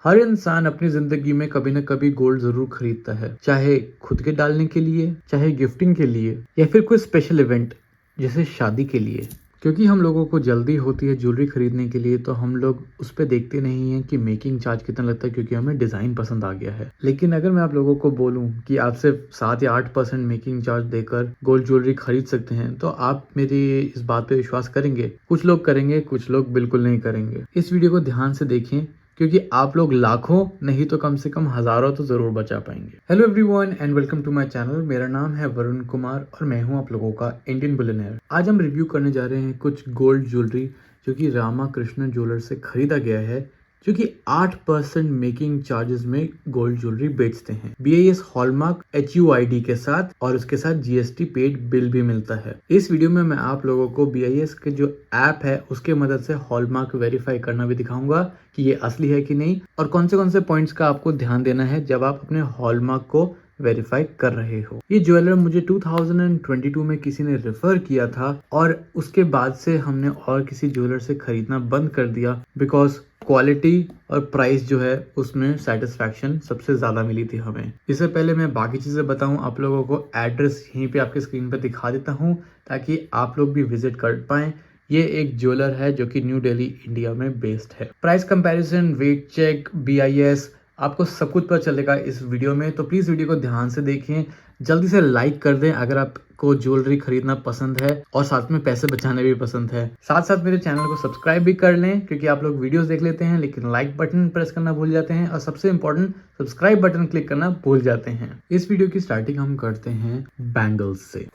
हर इंसान अपनी जिंदगी में कभी न कभी गोल्ड जरूर खरीदता है, चाहे खुद के डालने के लिए, चाहे गिफ्टिंग के लिए, या फिर कोई स्पेशल इवेंट जैसे शादी के लिए। क्योंकि हम लोगों को जल्दी होती है ज्वेलरी खरीदने के लिए, तो हम लोग उस पर देखते नहीं हैं कि मेकिंग चार्ज कितना लगता है, क्योंकि हमें डिजाइन पसंद आ गया है। लेकिन अगर मैं आप लोगों को बोलूं कि आप सिर्फ 7 या 8% मेकिंग चार्ज देकर गोल्ड ज्वेलरी खरीद सकते हैं, तो आप मेरी इस बात पे विश्वास करेंगे? कुछ लोग करेंगे, कुछ लोग बिल्कुल नहीं करेंगे। इस वीडियो को ध्यान से देखें, क्योंकि आप लोग लाखों नहीं तो कम से कम हजारों तो जरूर बचा पाएंगे। Hello everyone and welcome to my channel. मेरा नाम है वरुण कुमार और मैं हूं आप लोगों का इंडियन बिलियनेयर। आज हम रिव्यू करने जा रहे हैं कुछ गोल्ड ज्वेलरी जो कि रामा कृष्ण ज्वेलर से खरीदा गया है, जो कि 8% मेकिंग चार्जेस में गोल्ड ज्वेलरी बेचते हैं। BIS हॉलमार्क HUID के साथ, और उसके साथ GST पेड बिल भी मिलता है। इस वीडियो में मैं आप लोगों को BIS के जो ऐप है उसके मदद से हॉलमार्क वेरीफाई करना भी दिखाऊंगा कि ये असली है कि नहीं, और कौन से पॉइंट्स का आपको ध्यान देना है जब आप अपने हॉलमार्क को वेरीफाई कर रहे हो। ये ज्वेलर मुझे 2022 में किसी ने रेफर किया था, और उसके बाद से हमने और किसी ज्वेलर से खरीदना बंद कर दिया, बिकॉज क्वालिटी और प्राइस जो है उसमें सेटिस्फैक्शन सबसे ज्यादा मिली थी हमें। इससे पहले मैं बाकी चीजें बताऊं, आप लोगों को एड्रेस यहीं पे आपके स्क्रीन पे दिखा देता हूं ताकि आप लोग भी विजिट कर पाएं। ये एक ज्वेलर है जो कि न्यू दिल्ली इंडिया में बेस्ड है। Price comparison, weight check, BIS आपको सब कुछ पता चलेगा इस वीडियो में, तो प्लीज वीडियो को ध्यान से देखें। जल्दी से लाइक कर दें अगर आपको ज्वेलरी खरीदना पसंद है और साथ में पैसे बचाने भी पसंद है। साथ साथ मेरे चैनल को सब्सक्राइब भी कर लें, क्योंकि आप लोग वीडियोस देख लेते हैं लेकिन लाइक बटन प्रेस करना भूल जाते हैं, और सबसे इंपॉर्टेंट सब्सक्राइब बटन क्लिक करना भूल जाते हैं। इस वीडियो की स्टार्टिंग हम करते हैं बैंगल्स से।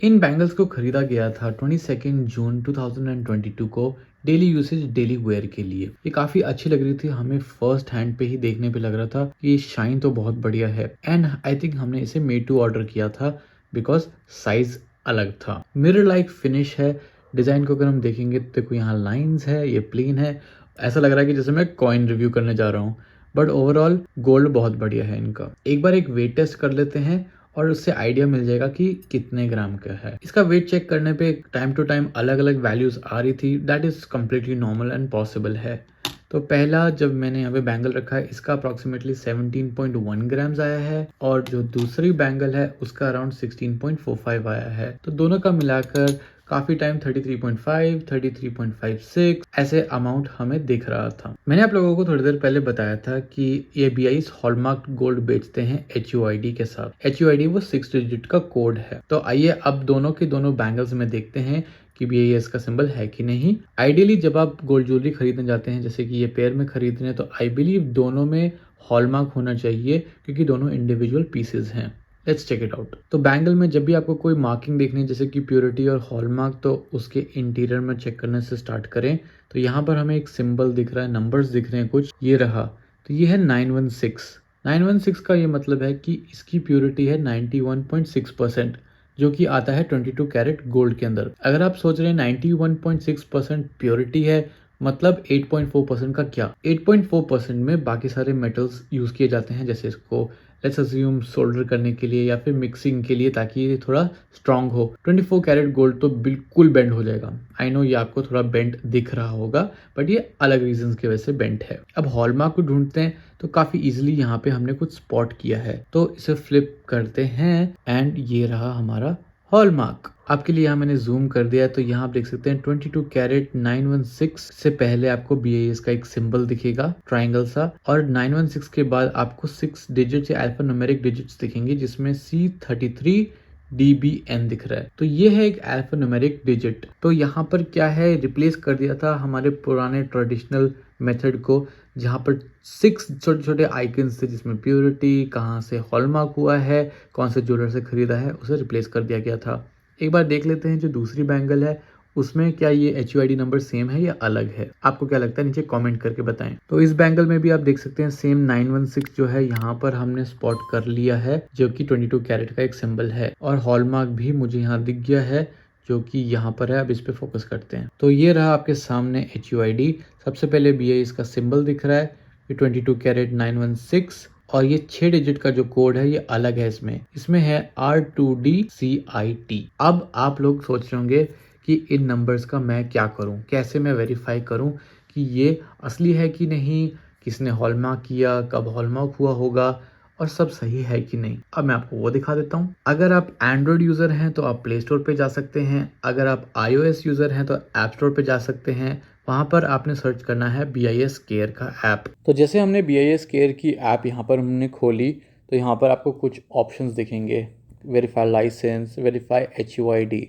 इन बैंगल्स को खरीदा गया था 22 जून 2022 को डेली यूसेज, डेली वेयर के लिए। ये काफी अच्छी लग रही थी हमें, फर्स्ट हैंड पे ही देखने पे लग रहा था कि ये शाइन तो बहुत बढ़िया है। एंड आई थिंक हमने इसे मेड टू ऑर्डर किया था बिकॉज साइज अलग था। मिरर लाइक फिनिश है। डिजाइन को अगर हम देखेंगे तो देखो यहाँ लाइंस है, ये प्लेन है। ऐसा लग रहा है कि जैसे मैं कॉइन रिव्यू करने जा रहा हूँ, बट ओवरऑल गोल्ड बहुत बढ़िया है इनका। एक बार एक वेट टेस्ट कर लेते हैं और उससे आइडिया मिल जाएगा कि कितने ग्राम का है। इसका वेट चेक करने पे टाइम टू टाइम अलग अलग वैल्यूज आ रही थी। That is completely normal and possible है। तो पहला जब मैंने यहाँ पे बैंगल रखा है, इसका अप्रोक्सीमेटली 17.1 ग्राम्स आया है, और जो दूसरी बैंगल है उसका अराउंड 16.45 आया है। तो दोनों का मिलाकर काफी टाइम 33.5, 33.56 ऐसे अमाउंट हमें दिख रहा था। मैंने आप लोगों को थोड़ी देर पहले बताया था कि ये BIS हॉलमार्क गोल्ड बेचते हैं HUID के साथ। HUID वो 6 डिजिट का कोड है। तो आइए अब दोनों के दोनों बैंगल्स में देखते हैं कि BIS का सिंबल है कि नहीं। आइडियली जब आप गोल्ड ज्वेलरी खरीदने जाते हैं, जैसे कि ये पेयर में खरीद रहे हैं, तो आई बिलीव दोनों में हॉलमार्क होना चाहिए, क्योंकि दोनों इंडिविजुअल पीसेज हैं। Let's check it out. तो बैंगल में जब भी आपको कोई मार्किंग देखनी है, जैसे कि प्योरिटी और हॉलमार्क, तो उसके इंटीरियर में चेक करने से स्टार्ट करें। तो यहाँ पर हमें एक सिंबल दिख रहा है, नंबर्स दिख रहे हैं कुछ, ये रहा। तो ये है 916। 916 का ये मतलब है कि इसकी प्योरिटी है 91.6%, जो कि आता है 22 कैरेट गोल्ड के अंदर। अगर आप सोच रहे हैं 91.6% प्योरिटी है, मतलब 8.4% का क्या? 8.4% में बाकी सारे मेटल्स यूज किए जाते हैं, जैसे इसको लेट्स अज्यूम सोल्डर करने के लिए या फिर मिक्सिंग के लिए, ताकि ये थोड़ा स्ट्रांग हो। 24 कैरेट गोल्ड तो बिल्कुल बेंड हो जाएगा। आई नो ये आपको थोड़ा बेंड दिख रहा होगा, बट ये अलग रीजंस की वजह से बेंड है। अब हॉलमार्क को ढूंढते हैं, तो काफी इजीली यहाँ पे हमने कुछ स्पॉट किया है। तो इसे फ्लिप करते हैं एंड ये रहा हमारा हॉलमार्क। आपके लिए यहाँ मैंने जूम कर दिया है, तो यहाँ आप देख सकते हैं 22 कैरेट 916 से पहले आपको BIS का एक सिंबल दिखेगा, ट्राइंगल सा, और 916 के बाद आपको 6 डिजिट्स या अल्फा न्यूमेरिक डिजिट्स दिखेंगे, जिसमें C33 DBN दिख रहा है। तो ये है एक अल्फा न्यूमेरिक डिजिट। तो यहाँ पर क्या है, रिप्लेस कर दिया था हमारे पुराने ट्रेडिशनल मेथड को, जहाँ पर 6 छोटे छोटे आइकन्स थे, जिसमें प्योरिटी, कहाँ से हॉलमार्क हुआ है, कौन से ज्वेलर से खरीदा है, उसे रिप्लेस कर दिया गया था। एक बार देख लेते हैं जो दूसरी बैंगल है उसमें क्या ये HUID नंबर सेम है या अलग है। आपको क्या लगता है, नीचे कमेंट करके बताएं। तो इस बैंगल में भी आप देख सकते हैं सेम 916 जो है यहाँ पर हमने स्पॉट कर लिया है, जो कि 22 कैरेट का एक सिंबल है, और हॉलमार्क भी मुझे यहाँ दिख गया है, जो कि यहाँ पर है। अब इस पे फोकस करते हैं। तो ये रहा आपके सामने HUID। सबसे पहले BIS का सिंबल दिख रहा है, ये 22 कैरेट 916, और ये 6 डिजिट का जो कोड है ये अलग है। इसमें है R2DCIT। अब आप लोग सोच रहे होंगे कि इन नंबर्स का मैं क्या करूं, कैसे मैं वेरीफाई करूं कि ये असली है कि नहीं, किसने हॉलमार्क किया, कब हॉलमार्क हुआ होगा और सब सही है कि नहीं। अब मैं आपको वो दिखा देता हूँ। अगर आप एंड्रॉयड यूज़र हैं तो आप प्ले स्टोर पे जा सकते हैं। अगर आप iOS यूज़र हैं तो ऐप स्टोर पे जा सकते हैं। वहाँ पर आपने सर्च करना है BIS केयर का ऐप। तो जैसे हमने BIS केयर की ऐप यहाँ पर हमने खोली तो यहाँ पर आपको कुछ ऑप्शंस दिखेंगे। Verify licence, verify HUID।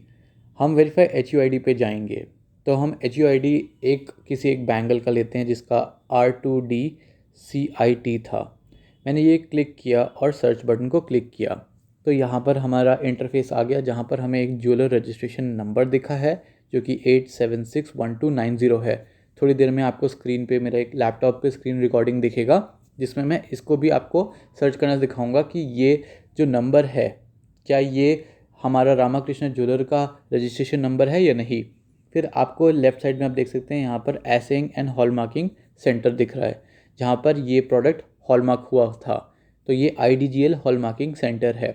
हम वेरीफाई HUID पे जाएंगे तो हम HUID किसी एक बैंगल का लेते हैं जिसका R2D CIT था। मैंने ये क्लिक किया और सर्च बटन को क्लिक किया तो यहाँ पर हमारा इंटरफेस आ गया जहाँ पर हमें एक ज्वेलर रजिस्ट्रेशन नंबर दिखा है जो कि 8761290 है। थोड़ी देर में आपको स्क्रीन पे मेरा एक लैपटॉप पे स्क्रीन रिकॉर्डिंग दिखेगा जिसमें मैं इसको भी आपको सर्च करना दिखाऊंगा कि ये जो नंबर है क्या ये हमारा रामाकृष्ण ज्वेलर का रजिस्ट्रेशन नंबर है या नहीं। फिर आपको लेफ्ट साइड में आप देख सकते हैं यहाँ पर एसेइंग एंड हॉलमार्किंग सेंटर दिख रहा है जहाँ पर ये प्रोडक्ट हॉलमार्क हुआ था तो ये IDGL हॉलमार्किंग सेंटर है।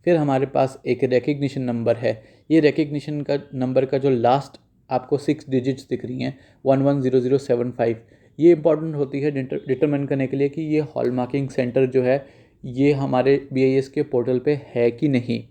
फिर हमारे पास एक रिकग्निशन नंबर है। ये रिकग्निशन का नंबर का जो लास्ट आपको 6 डिजिट्स दिख रही हैं 110075, ये इंपॉर्टेंट होती है डिटरमाइन करने के लिए कि ये हॉलमार्किंग सेंटर जो है ये हमारे BIS के पोर्टल पे है कि नहीं।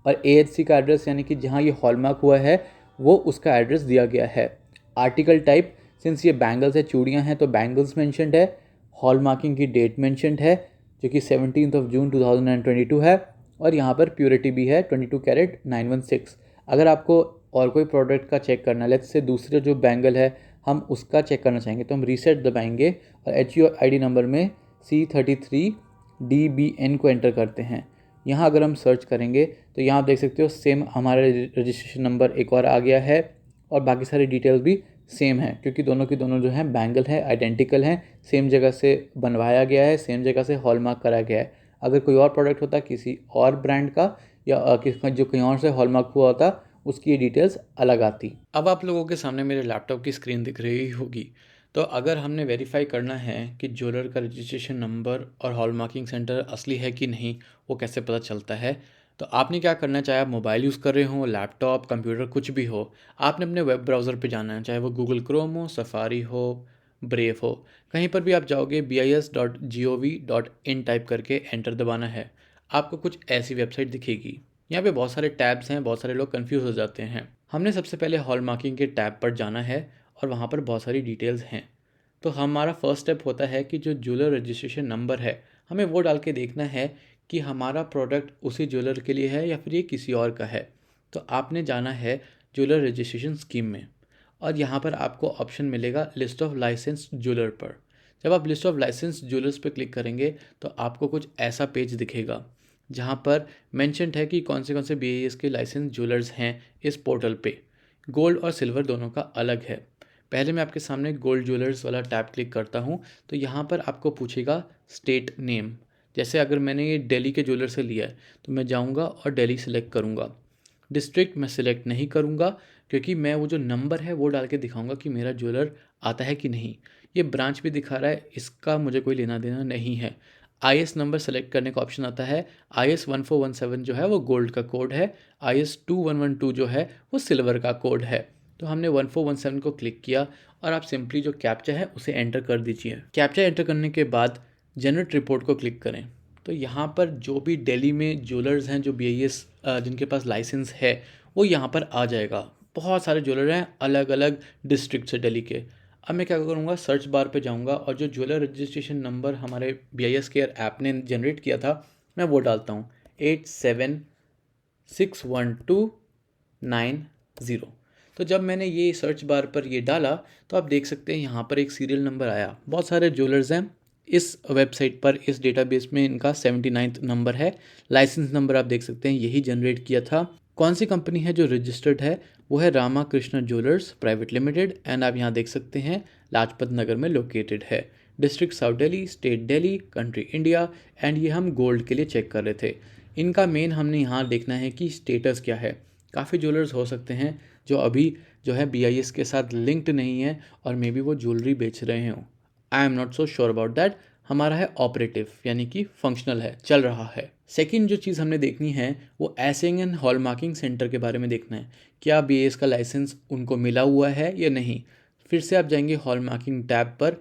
और AHC का एड्रेस यानी कि जहाँ ये हॉलमार्क हुआ है वो उसका एड्रेस दिया गया है। आर्टिकल टाइप, सिंस ये बैंगल्स है, चूड़ियाँ हैं तो बैंगल्स मेंशनड है। हॉलमार्किंग की डेट मेंशनड है जो कि 17 जून 2022 है। और यहाँ पर प्योरिटी भी है 22 कैरेट 916। अगर आपको और कोई प्रोडक्ट का चेक करना है, लेट्स से दूसरे जो बैंगल है हम उसका चेक करना चाहेंगे तो हम रीसेट दबाएंगे और HUID नंबर में C33DBN को एंटर करते हैं। यहाँ अगर हम सर्च करेंगे तो यहाँ आप देख सकते हो सेम हमारा रजिस्ट्रेशन नंबर एक और आ गया है और बाकी सारी डिटेल्स भी सेम है क्योंकि दोनों की दोनों जो हैं बैंगल है, आइडेंटिकल हैं, सेम जगह से बनवाया गया है, सेम जगह से हॉलमार्क करा गया है। अगर कोई और प्रोडक्ट होता किसी और ब्रांड का या जो कहीं और से हॉलमार्क हुआ होता उसकी डिटेल्स अलग आती। अब आप लोगों के सामने मेरे लैपटॉप की स्क्रीन दिख रही होगी। तो अगर हमने वेरीफाई करना है कि ज्वेलर का रजिस्ट्रेशन नंबर और हॉलमार्किंग सेंटर असली है कि नहीं, वो कैसे पता चलता है। तो आपने क्या करना है, चाहे आप मोबाइल यूज़ कर रहे हो, लैपटॉप, कंप्यूटर, कुछ भी हो, आपने अपने वेब ब्राउज़र पे जाना है, चाहे वो गूगल क्रोम हो, सफारी हो, ब्रेव हो, कहीं पर भी आप जाओगे bis.gov.in टाइप करके एंटर दबाना है। आपको कुछ ऐसी वेबसाइट दिखेगी। यहाँ पे बहुत सारे टैब्स हैं, बहुत सारे लोग कंफ्यूज हो जाते हैं। हमने सबसे पहले हॉलमार्किंग के टैब पर जाना है और वहाँ पर बहुत सारी डिटेल्स हैं। तो हमारा फर्स्ट स्टेप होता है कि जो ज्वेलर रजिस्ट्रेशन नंबर है हमें वो डाल के देखना है कि हमारा प्रोडक्ट उसी ज्वेलर के लिए है या फिर ये किसी और का है। तो आपने जाना है ज्वेलर रजिस्ट्रेशन स्कीम में और यहाँ पर आपको ऑप्शन मिलेगा लिस्ट ऑफ लाइसेंस ज्वेलर पर। जब आप लिस्ट ऑफ लाइसेंस ज्वेलर्स पर क्लिक करेंगे तो आपको कुछ ऐसा पेज दिखेगा जहाँ पर मेंशन्ड है कि कौन से BIS के लाइसेंस ज्वेलर्स हैं इस पोर्टल पे। गोल्ड और सिल्वर दोनों का अलग है। पहले मैं आपके सामने गोल्ड ज्वेलर्स वाला टैब क्लिक करता हूँ तो यहाँ पर आपको पूछेगा स्टेट नेम। जैसे अगर मैंने ये दिल्ली के ज्वेलर से लिया है तो मैं जाऊँगा और दिल्ली सेलेक्ट करूँगा। डिस्ट्रिक्ट मैं सिलेक्ट नहीं करूँगा क्योंकि मैं वो जो नंबर है वो डाल के दिखाऊँगा कि मेरा ज्वेलर आता है कि नहीं। ये ब्रांच भी दिखा रहा है, इसका मुझे कोई लेना देना नहीं है। IS नंबर सेलेक्ट करने का ऑप्शन आता है। IS 1417 जो है वो गोल्ड का कोड है, IS 2112 जो है वो सिल्वर का कोड है। तो हमने 1417 को क्लिक किया और आप सिंपली जो कैप्चा है उसे एंटर कर दीजिए। कैप्चा एंटर करने के बाद जनरेट रिपोर्ट को क्लिक करें तो यहाँ पर जो भी दिल्ली में ज्वेलर्स हैं जो BIS जिनके पास लाइसेंस है वो यहाँ पर आ जाएगा। बहुत सारे ज्वेलर हैं अलग अलग डिस्ट्रिक्ट से दिल्ली के। अब मैं क्या करूँगा, सर्च बार पे जाऊँगा और जो ज्वेलर रजिस्ट्रेशन नंबर हमारे BIS केयर ऐप ने जनरेट किया था मैं वो डालता हूँ 87612990। तो जब मैंने ये सर्च बार पर ये डाला तो आप देख सकते हैं यहाँ पर एक सीरियल नंबर आया। बहुत सारे ज्वेलर्स हैं इस वेबसाइट पर, इस डेटाबेस में इनका 79 नंबर है। लाइसेंस नंबर आप देख सकते हैं यही जनरेट किया था। कौन सी कंपनी है जो रजिस्टर्ड है वो है Ramakrishna jewellers private limited and आप यहाँ देख सकते हैं लाजपत नगर में लोकेटेड है। District south Delhi, state Delhi, country India and ये हम गोल्ड के लिए चेक कर रहे थे। इनका मेन हमने यहाँ देखना है कि स्टेटस क्या है। काफ़ी ज्वेलर्स हो सकते हैं जो अभी जो है BIS के साथ लिंक्ड नहीं है और मे बी वो ज्वेलरी बेच रहे हों। I am not so sure about that. हमारा है ऑपरेटिव यानी कि फंक्शनल है, चल रहा है। सेकंड जो चीज़ हमने देखनी है वो एसेइंग एंड हॉलमार्किंग सेंटर के बारे में देखना है। क्या BIS का लाइसेंस उनको मिला हुआ है या नहीं। फिर से आप जाएंगे हॉलमार्किंग टैब पर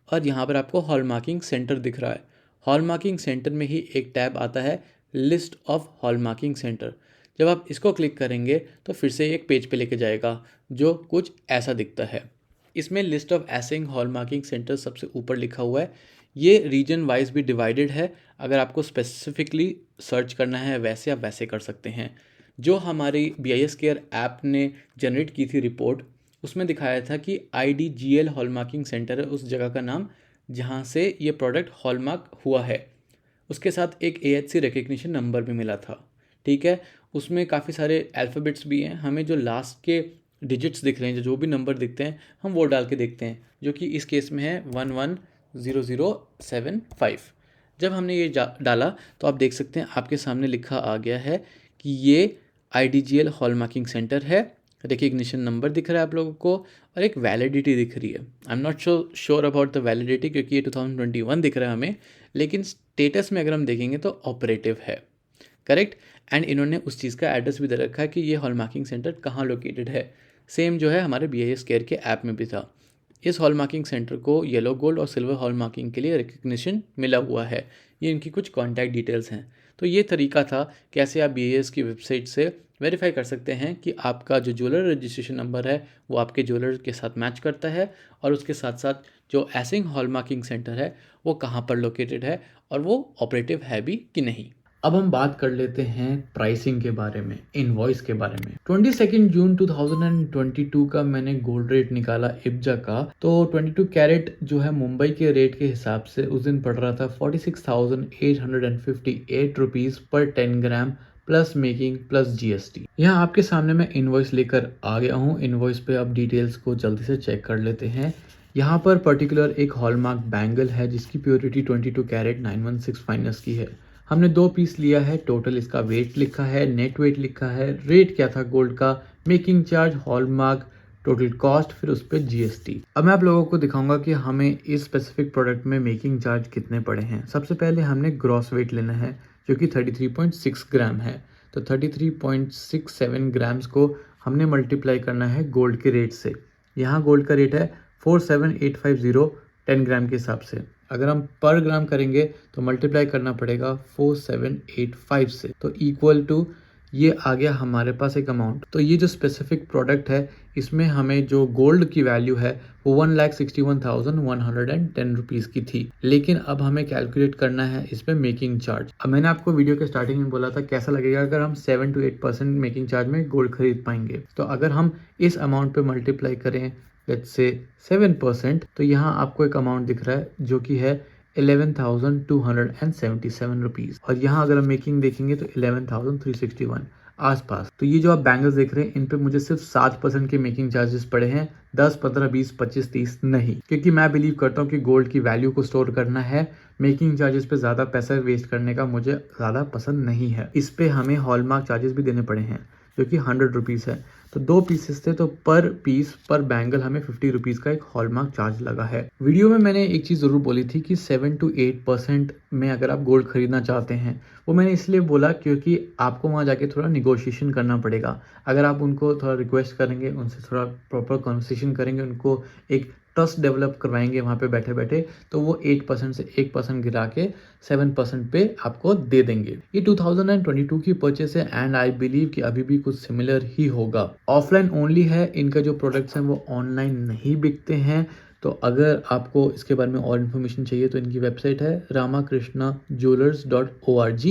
और यहाँ पर आपको हॉलमार्किंग सेंटर दिख रहा है। हॉलमार्किंग सेंटर में ही एक टैब आता है लिस्ट ऑफ हॉलमार्किंग सेंटर। जब आप इसको क्लिक करेंगे तो फिर से एक पेज पे लेके जाएगा जो कुछ ऐसा दिखता है। इसमें लिस्ट ऑफ एसिंग हॉलमार्किंग सेंटर सबसे ऊपर लिखा हुआ है। ये रीजन वाइज भी डिवाइडेड है। अगर आपको स्पेसिफिकली सर्च करना है वैसे आप वैसे कर सकते हैं। जो हमारी BIS केयर ऐप ने जनरेट की थी रिपोर्ट, उसमें दिखाया था कि IDGL हॉलमार्किंग सेंटर है उस जगह का नाम जहाँ से ये प्रोडक्ट हॉलमार्क हुआ है। उसके साथ एक AHC रिकग्निशन नंबर भी मिला था। ठीक है, उसमें काफ़ी सारे अल्फ़ाबेट्स भी हैं। हमें जो लास्ट के डिजिट्स दिख रहे हैं, जो भी नंबर दिखते हैं, हम वो डाल के देखते हैं, जो कि इस केस में है 110075। जब हमने ये डाला तो आप देख सकते हैं आपके सामने लिखा आ गया है कि ये IDGL हॉलमार्किंग सेंटर है। रिकग्निशन नंबर दिख रहा है आप लोगों को और एक वैलिडिटी दिख रही है। I am not sure about the validity क्योंकि ये 2021 दिख रहा है हमें, लेकिन स्टेटस में अगर हम देखेंगे तो ऑपरेटिव है। करेक्ट। एंड इन्होंने उस चीज़ का एड्रेस भी दे रखा है कि ये हॉलमार्किंग सेंटर कहाँ लोकेटेड है। सेम जो है हमारे BIS केयर के ऐप में भी था। इस हॉलमार्किंग सेंटर को येलो गोल्ड और सिल्वर हॉलमार्किंग के लिए रिकग्निशन मिला हुआ है। ये इनकी कुछ कॉन्टैक्ट डिटेल्स हैं। तो ये तरीका था कैसे आप BIS की वेबसाइट से वेरीफाई कर सकते हैं कि आपका जो ज्वेलर रजिस्ट्रेशन नंबर है वो आपके ज्वेलर के साथ मैच करता है, और उसके साथ साथ जो एसिंग हॉलमार्किंग सेंटर है वो कहाँ पर लोकेटेड है और वो ऑपरेटिव है भी कि नहीं। अब हम बात कर लेते हैं प्राइसिंग के बारे में, इनवॉइस के बारे में। 22 जून 2022 का मैंने गोल्ड रेट निकाला इब्जा का, तो 22 कैरेट जो है मुंबई के रेट के हिसाब से उस दिन पड़ रहा था 46,858 rupees per 10 gram plus making plus GST। यहाँ आपके सामने मैं इनवॉइस लेकर आ गया हूँ। इनवॉइस पे आप डिटेल्स को जल्दी से चेक कर लेते हैं। यहाँ पर पर्टिकुलर एक हॉलमार्क बैंगल है जिसकी प्योरिटी 22 कैरेट 916 फाइनस की है। हमने 2 पीस लिया है। टोटल इसका वेट लिखा है, नेट वेट लिखा है, रेट क्या था गोल्ड का, making charge, hallmark, total cost, फिर उस पर GST। अब मैं आप लोगों को दिखाऊंगा कि हमें इस स्पेसिफिक प्रोडक्ट में मेकिंग चार्ज कितने पड़े हैं। सबसे पहले हमने ग्रॉस वेट लेना है जो कि 33.6 ग्राम है। तो 33.67 ग्राम्स को हमने मल्टीप्लाई करना है गोल्ड के रेट से। यहाँ गोल्ड का रेट है 47850 10 ग्राम के हिसाब से। अगर हम पर ग्राम करेंगे तो मल्टीप्लाई करना पड़ेगा 4785 से, तो इक्वल टू ये आ गया हमारे पास एक अमाउंट। तो ये जो स्पेसिफिक प्रोडक्ट है इसमें हमें जो गोल्ड की वैल्यू है वो 1,61,110 रुपीज़ की थी, लेकिन अब हमें कैलकुलेट करना है इस पे मेकिंग चार्ज। अब मैंने आपको वीडियो के स्टार्टिंग में बोला था कैसा लगेगा अगर हम 7 to 8% मेकिंग चार्ज में गोल्ड खरीद पाएंगे। तो अगर हम इस अमाउंट पे मल्टीप्लाई करें लेट्स से 7%, तो यहाँ आपको एक अमाउंट दिख रहा है जो कि है 11,277 रुपीज़, और यहाँ अगर हम मेकिंग देखेंगे तो 11,361 आसपास। तो ये जो आप बैंगल्स देख रहे हैं इन पे मुझे सिर्फ 7% के मेकिंग चार्जेस पड़े हैं, 10, 15, 20, 25, 30 नहीं, क्योंकि मैं बिलीव करता हूँ कि गोल्ड की वैल्यू को स्टोर करना है। मेकिंग चार्जेस पे ज़्यादा पैसा वेस्ट करने का मुझे ज़्यादा पसंद नहीं है। इस पे हमें हॉलमार्क चार्जेस भी देने पड़े हैं जो कि 100 रुपीज़ है। तो 2 पीसेस थे तो पर पीस पर बैंगल हमें 50 रुपीज़ का एक हॉलमार्क चार्ज लगा है। वीडियो में मैंने एक चीज़ ज़रूर बोली थी कि 7 to 8% में अगर आप गोल्ड खरीदना चाहते हैं, वो मैंने इसलिए बोला क्योंकि आपको वहाँ जाके थोड़ा निगोशिएशन करना पड़ेगा। अगर आप उनको थोड़ा रिक्वेस्ट करेंगे, उनसे थोड़ा प्रॉपर कन्वर्सेशन करेंगे, उनको एक ट्रस्ट डेवलप करवाएंगे वहाँ पे बैठे बैठे, तो वो 8% से 1% गिरा के 7% पे आपको दे देंगे। ये 2022 की परचेस है एंड आई बिलीव कि अभी भी कुछ सिमिलर ही होगा। ऑफलाइन ओनली है, इनका जो प्रोडक्ट्स हैं वो ऑनलाइन नहीं बिकते हैं। तो अगर आपको इसके बारे में और इन्फॉर्मेशन चाहिए तो इनकी वेबसाइट है ramakrishnaJewelers.org,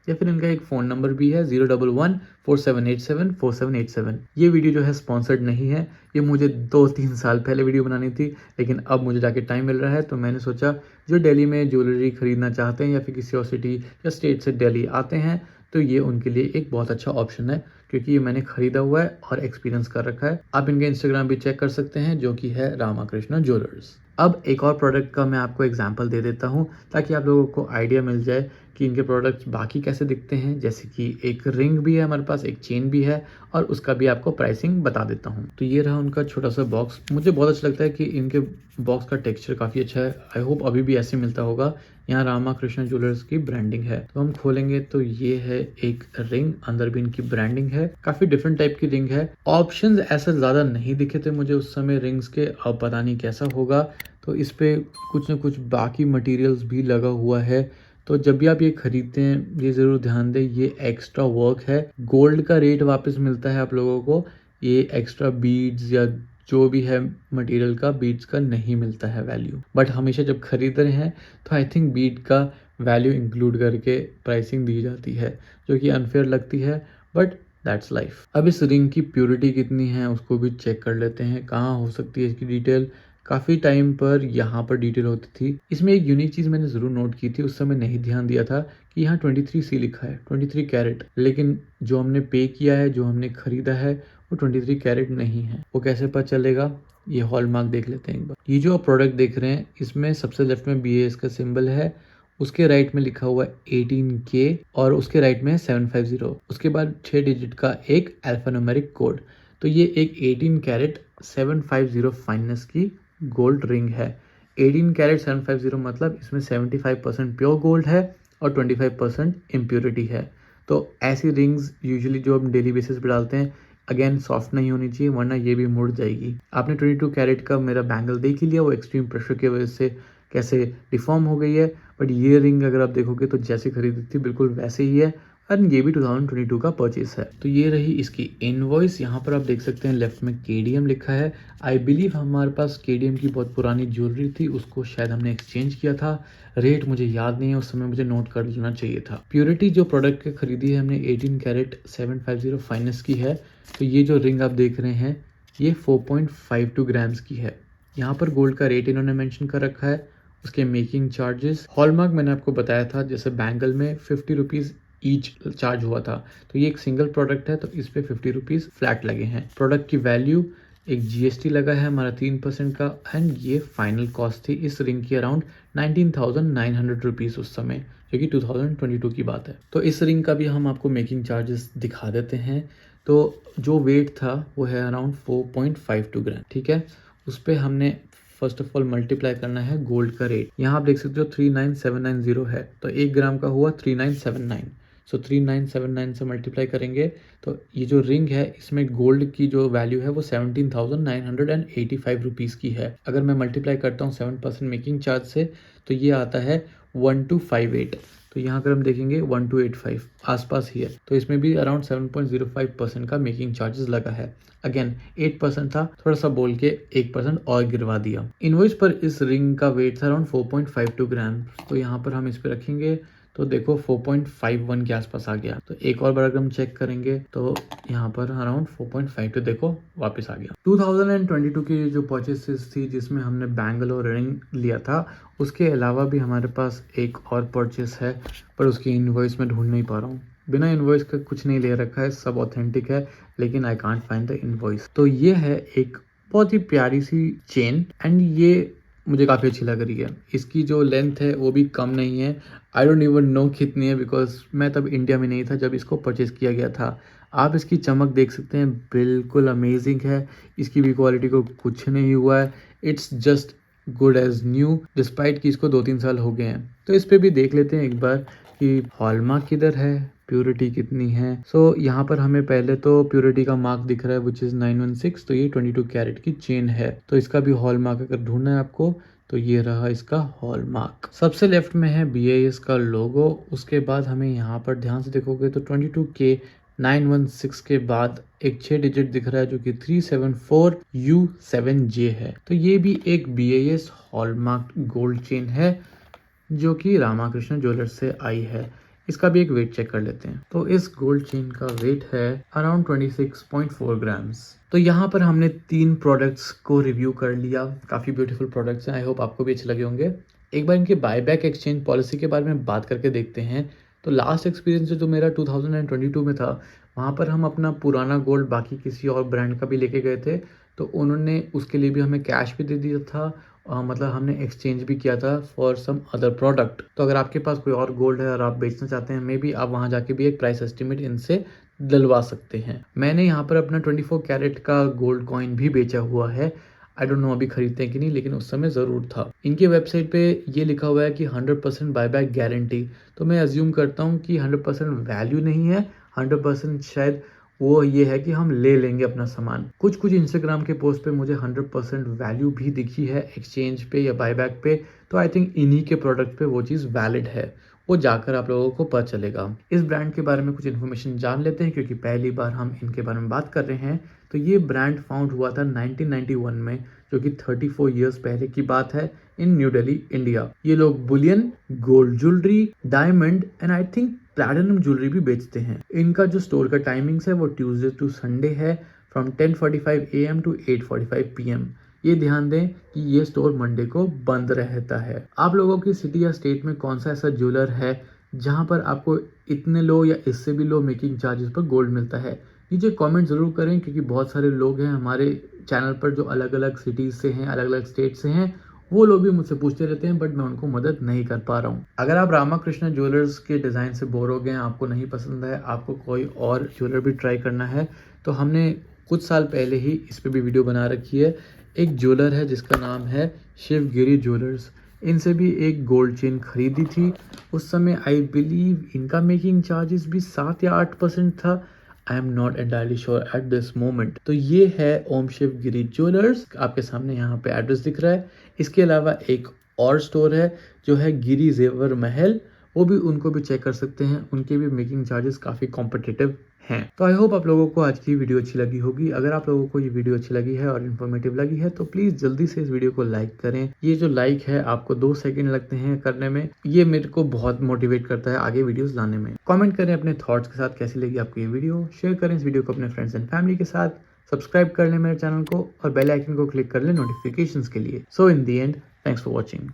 या फिर इनका एक फ़ोन नंबर भी है 011-4787-4787। ये वीडियो जो है स्पॉन्सर्ड नहीं है, ये मुझे 2-3 साल पहले वीडियो बनानी थी, लेकिन अब मुझे जाके टाइम मिल रहा है तो मैंने सोचा जो दिल्ली में ज्वेलरी खरीदना चाहते हैं या फिर किसी और सिटी या स्टेट से दिल्ली आते हैं तो ये उनके लिए एक बहुत अच्छा ऑप्शन है, क्योंकि ये मैंने खरीदा हुआ है और एक्सपीरियंस कर रखा है। आप इनका इंस्टाग्राम भी चेक कर सकते हैं जो कि है रामाकृष्णा ज्वेलर्स। अब एक और प्रोडक्ट का मैं आपको एग्जांपल दे देता हूँ ताकि आप लोगों को आइडिया मिल जाए कि इनके प्रोडक्ट्स बाकी कैसे दिखते हैं। जैसे कि एक रिंग भी है हमारे पास, एक चेन भी है, और उसका भी आपको प्राइसिंग बता देता हूँ। तो ये रहा उनका छोटा सा बॉक्स। मुझे बहुत अच्छा लगता है कि इनके बॉक्स का टेक्सचर काफ़ी अच्छा है। आई होप अभी भी ऐसे मिलता होगा। यहाँ रामाकृष्णा ज्वेलर्स की ब्रांडिंग है। तो हम खोलेंगे तो ये है एक रिंग, अंदर भी इनकी ब्रांडिंग है। काफ़ी डिफरेंट टाइप की रिंग है। ऑप्शंस ऐसे ज़्यादा नहीं दिखे थे मुझे उस समय रिंग्स के, अब पता नहीं कैसा होगा। तो इस पे कुछ ना कुछ बाकी मटेरियल्स भी लगा हुआ है। तो जब भी आप ये खरीदते हैं ये ज़रूर ध्यान दें, ये एक्स्ट्रा वर्क है। गोल्ड का रेट वापस मिलता है आप लोगों को, ये एक्स्ट्रा बीड्स या जो भी है मटेरियल का, बीड्स का नहीं मिलता है वैल्यू। बट हमेशा जब खरीद रहे हैं तो आई थिंक बीड का वैल्यू इंक्लूड करके प्राइसिंग दी जाती है, जो कि अनफेयर लगती है, बट दैट्स लाइफ। अब इस रिंग की प्योरिटी कितनी है उसको भी चेक कर लेते हैं। कहाँ हो सकती है इसकी डिटेल? काफ़ी टाइम पर यहाँ पर डिटेल होती थी। इसमें एक यूनिक चीज़ मैंने ज़रूर नोट की थी, उस समय नहीं ध्यान दिया था कि यहाँ 23C लिखा है, 23 कैरेट। लेकिन जो हमने पे किया है, जो हमने खरीदा है, वो 23 कैरेट नहीं है। वो कैसे पता चलेगा? ये हॉलमार्क देख लेते हैं एक बार। ये जो आप प्रोडक्ट देख रहे हैं इसमें सबसे लेफ्ट में BAS का सिंबल है, उसके राइट में लिखा हुआ है 18K और उसके राइट में है 750। उसके बाद 6 डिजिट का एक अल्फान्यूमेरिक कोड। तो ये एक 18 कैरेट 750 फाइननेस की गोल्ड रिंग है। 18 कैरेट 750 मतलब इसमें 75% प्योर गोल्ड है और 25% इम्प्योरिटी है। तो ऐसी रिंग्स यूजुअली जो हम डेली बेसिस पे डालते हैं, अगेन सॉफ्ट नहीं होनी चाहिए वरना ये भी मुड़ जाएगी। आपने 22 कैरेट का मेरा बैंगल देख ही लिया, वो एक्सट्रीम प्रेशर की वजह से कैसे डिफॉर्म हो गई है। बट ये रिंग अगर आप देखोगे तो जैसे खरीदी थी बिल्कुल वैसे ही है, और ये भी 2022 का परचेस है। तो ये रही इसकी इनवॉइस। यहाँ पर आप देख सकते हैं लेफ्ट में KDM लिखा है। आई बिलीव हमारे पास KDM की बहुत पुरानी ज्वेलरी थी, उसको शायद हमने एक्सचेंज किया था। रेट मुझे याद नहीं है, उस समय मुझे नोट कर लेना चाहिए था। प्योरिटी जो प्रोडक्ट की खरीदी है हमने 18 कैरेट 750 फाइनेंस की है। तो ये जो रिंग आप देख रहे हैं ये 4.52 ग्राम्स की है। यहाँ पर गोल्ड का रेट इन्होंने मेंशन कर रखा है, उसके मेकिंग चार्जेस। हॉलमार्क मैंने आपको बताया था, जैसे बैंगल में 50 रुपीज़ ईच चार्ज हुआ था, तो ये एक सिंगल प्रोडक्ट है तो इस पे 50 रुपीज़ फ्लैट लगे हैं। प्रोडक्ट की वैल्यू, एक GST लगा है हमारा 3% का, एंड ये फाइनल कॉस्ट थी इस रिंग की अराउंड 19,900 रुपीज़ उस समय, जो कि 2022 की बात है। तो इस रिंग का भी हम आपको मेकिंग चार्जेस दिखा देते हैं। तो जो वेट था वो है अराउंड 4.52 ग्राम, ठीक है। उस पर हमने फर्स्ट ऑफ ऑल मल्टीप्लाई करना है गोल्ड का रेट। यहाँ आप देख सकते हो 39790 है, तो 1 ग्राम का हुआ 3979। सो 3979 से मल्टीप्लाई करेंगे तो ये जो रिंग है इसमें गोल्ड की जो वैल्यू है वो 17,985 रुपीज़ की है। अगर मैं मल्टीप्लाई करता हूँ 7% मेकिंग चार्ज से तो ये आता है 1258। तो यहाँ अगर हम देखेंगे 1285 आसपास ही है, तो इसमें भी अराउंड 7.05% का मेकिंग चार्जेस लगा है। अगेन 8% था, थोड़ा सा बोल के 1% और गिरवा दिया। इनवॉइस पर इस रिंग का वेट था अराउंड 4.52 ग्राम। तो यहाँ पर हम इस पे रखेंगे तो देखो 4.51 के आसपास आ गया। तो एक और बार अगर हम चेक करेंगे तो यहाँ पर अराउंड 4.52 देखो वापस आ गया। 2022 की जो परचेसेस थी जिसमें हमने बैंगल और रिंग लिया था, उसके अलावा भी हमारे पास एक और परचेस है, पर उसकी इनवॉइस में ढूंढ नहीं पा रहा हूँ। बिना इनवॉइस का कुछ नहीं ले रखा है, सब ऑथेंटिक है, लेकिन I can't find the invoice. तो ये है एक बहुत ही प्यारी सी चेन, एंड ये मुझे काफ़ी अच्छी लग रही है। इसकी जो लेंथ है वो भी कम नहीं है। आई डोंट इवन नो कितनी है, बिकॉज मैं तब इंडिया में नहीं था जब इसको परचेज़ किया गया था। आप इसकी चमक देख सकते हैं, बिल्कुल अमेजिंग है। इसकी भी क्वालिटी को कुछ नहीं हुआ है, it's just good as new, despite कि इसको 2-3 साल हो गए हैं। तो इस पर भी देख लेते हैं एक बार कि हॉलमार्क किधर है, प्योरिटी कितनी है। सो यहाँ पर हमें पहले तो प्योरिटी का मार्क दिख रहा है विच इज़ 916। तो ये 22 कैरेट की चेन है। तो इसका भी हॉलमार्क अगर ढूंढना है आपको तो ये रहा इसका हॉलमार्क। सबसे लेफ्ट में है BIS का लोगो। उसके बाद हमें यहाँ पर ध्यान से देखोगे तो 22K 916 के बाद एक 6 डिजिट दिख रहा है जो कि 374U7J है। तो ये भी एक BIS हॉलमार्क गोल्ड चेन है जो कि रामाकृष्ण ज्वेलर्स से आई है। इसका भी एक वेट चेक कर लेते हैं। तो इस गोल्ड चेन का वेट है अराउंड 26.4 ग्राम्स। तो यहाँ पर हमने 3 प्रोडक्ट्स को रिव्यू कर लिया। काफ़ी ब्यूटीफुल प्रोडक्ट्स हैं, आई होप आपको भी अच्छे लगे होंगे। एक बार इनके बायबैक एक्सचेंज पॉलिसी के बारे में बात करके देखते हैं। तो लास्ट एक्सपीरियंस जो मेरा 2022 में था, वहाँ पर हम अपना पुराना गोल्ड बाकी किसी और ब्रांड का भी लेके गए थे, तो उन्होंने उसके लिए भी हमें कैश भी दे दिया था। मतलब हमने एक्सचेंज भी किया था फॉर सम अदर प्रोडक्ट। तो अगर आपके पास कोई और गोल्ड है और आप बेचना चाहते हैं, मे बी आप वहाँ जाके भी एक प्राइस एस्टिमेट इनसे दिलवा सकते हैं। मैंने यहाँ पर अपना 24 कैरेट का गोल्ड कॉइन भी बेचा हुआ है। आई डोंट नो अभी खरीदते हैं कि नहीं, लेकिन उस समय ज़रूर था। इनके वेबसाइट पे ये लिखा हुआ है कि 100% बायबैक गारंटी। तो मैं अज्यूम करता हूँ कि 100% वैल्यू नहीं है, 100% शायद वो ये है कि हम ले लेंगे अपना सामान। कुछ कुछ इंस्टाग्राम के पोस्ट पे मुझे 100% वैल्यू भी दिखी है एक्सचेंज पे या बायबैक पे, तो आई थिंक इन्हीं के प्रोडक्ट पे वो चीज़ वैलिड है, वो जाकर आप लोगों को पता चलेगा। इस ब्रांड के बारे में कुछ इन्फॉर्मेशन जान लेते हैं क्योंकि पहली बार हम इनके बारे में बात कर रहे हैं। तो ये ब्रांड फाउंड हुआ था 1991 में, जो कि 34 इयर्स पहले की बात है, इन न्यू दिल्ली, इंडिया। ये लोग Boolean, gold jewellery, diamond and I think platinum jewellery भी बेचते हैं। इनका जो स्टोर का टाइमिंग्स है वो ट्यूसडे टू संडे है, फ्रॉम 10:45 AM to 8:45 PM। ये ध्यान दें कि ये स्टोर मंडे को बंद रहता है। आप लोगों की सिटी या स्टेट में कौन सा ऐसा ज्वेलर है जहां पर आपको इतने लो या इससे भी लो मेकिंग चार्जेस पर गोल्ड मिलता है? नीचे कमेंट जरूर करें क्योंकि बहुत सारे लोग हैं हमारे चैनल पर जो अलग अलग सिटीज से हैं, अलग अलग स्टेट से हैं, वो लोग भी मुझसे पूछते रहते हैं, बट मैं उनको मदद नहीं कर पा रहा हूँ। अगर आप रामाकृष्ण ज्वेलर्स के डिज़ाइन से बोर हो गए हैं, आपको नहीं पसंद है, आपको कोई और ज्वेलर भी ट्राई करना है, तो हमने कुछ साल पहले ही इस पर भी वीडियो बना रखी है। एक ज्वेलर है जिसका नाम है शिवगिरी ज्वेलर्स। इनसे भी एक गोल्ड चेन खरीदी थी। उस समय आई बिलीव इनका मेकिंग चार्जेस भी 7 या 8% था। I am not entirely sure at this moment. तो ये है ओम शिवगिरी ज्वेलर्स, आपके सामने यहाँ पे एड्रेस दिख रहा है। इसके अलावा एक और स्टोर है जो है गिरी जेवर महल, वो भी उनको भी चेक कर सकते हैं, उनके भी मेकिंग चार्जेस काफ़ी कॉम्पिटिटिव हैं। तो आई होप आप लोगों को आज की वीडियो अच्छी लगी होगी। अगर आप लोगों को ये वीडियो अच्छी लगी है और इन्फॉर्मेटिव लगी है तो प्लीज़ जल्दी से इस वीडियो को लाइक करें। ये जो लाइक है आपको 2 सेकंड लगते हैं करने में, ये मेरे को बहुत मोटिवेट करता है आगे वीडियोस लाने में। कमेंट करें अपने थॉट्स के साथ कैसी लगी आपको ये वीडियो, शेयर करें इस वीडियो को अपने फ्रेंड्स एंड फैमिली के साथ, सब्सक्राइब कर लें मेरे चैनल को और बेल आइकन को क्लिक कर लें नोटिफिकेशंस के लिए। सो इन दी एंड, थैंक्स फॉर वॉचिंग।